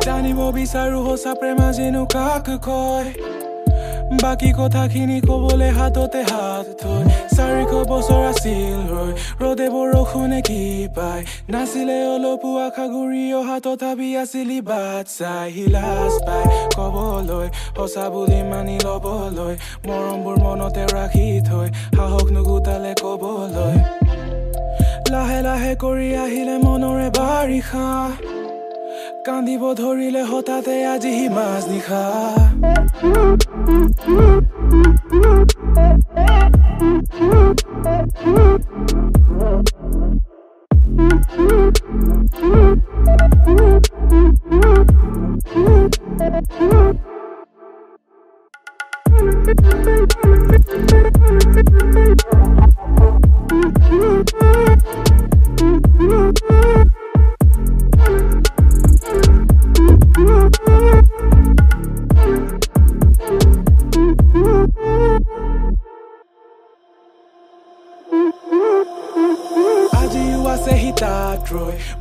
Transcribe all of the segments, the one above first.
জানিব বিচাৰো সঁচা প্ৰেম যেনো কাক কয় বাকি কথাখিনি কবলে হাততে হাত থৈ 400 বছৰ আছিল ৰৈ ৰদে বৰষুণে কি পায় নাছিলে অলপো আশা ঘূৰি অহা তথাপি আছিলি বাট চাই হিলাচ পাই কবলৈ সঁচা বুলি মানি লবলৈ মৰমবোৰ মনতে ৰাখি থৈ সাহস নুগুটালে কবলৈ লাহে লাহে কৰি আহিলে মনৰে বাৰিষা কান্দিব ধৰিলে হঠাতে আজি হিমাজ নিশা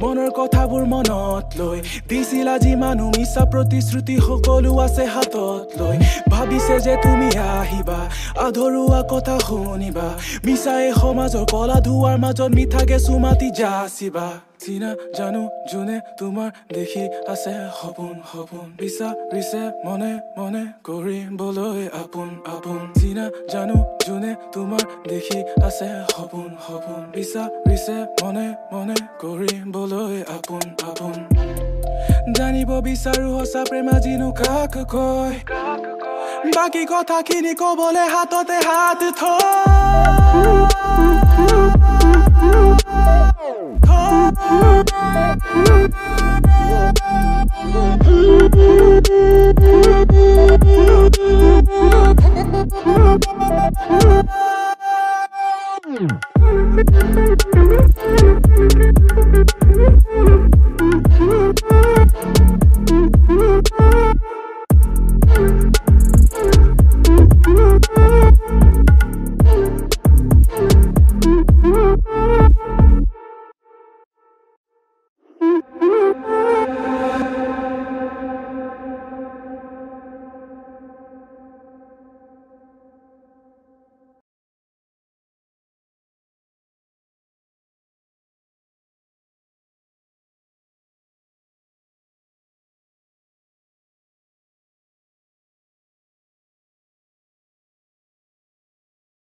মনৰ কথাবোৰ মনত লৈ দিছিল আজি মানুহ মিছা প্ৰতিশ্ৰুতি সকলো আছে হাতত লৈ ভাবিছে যে তুমি আহিবা আধৰুৱা কথা শুনিবা মিছাই সমাজৰ কলা ধুৱাৰ মাজত মিঠাকে সুমাতি যাচিবা চিনা জানো যোনে তোমাৰ দেখি আছে সপোন সপোন বিচাৰিছে মনে মনে কৰিবলৈ আপোন আপোন চিনা জানো যোনে তোমাৰ দেখি আছে সপোন সপোন বিচাৰিছে মনে মনে কৰিবলৈ আপোন আপোন জানিব বিচাৰো সঁচা প্ৰেম যেনো কাক কয় বাকি কথাখিনি কবলে হাততে হাত থৈ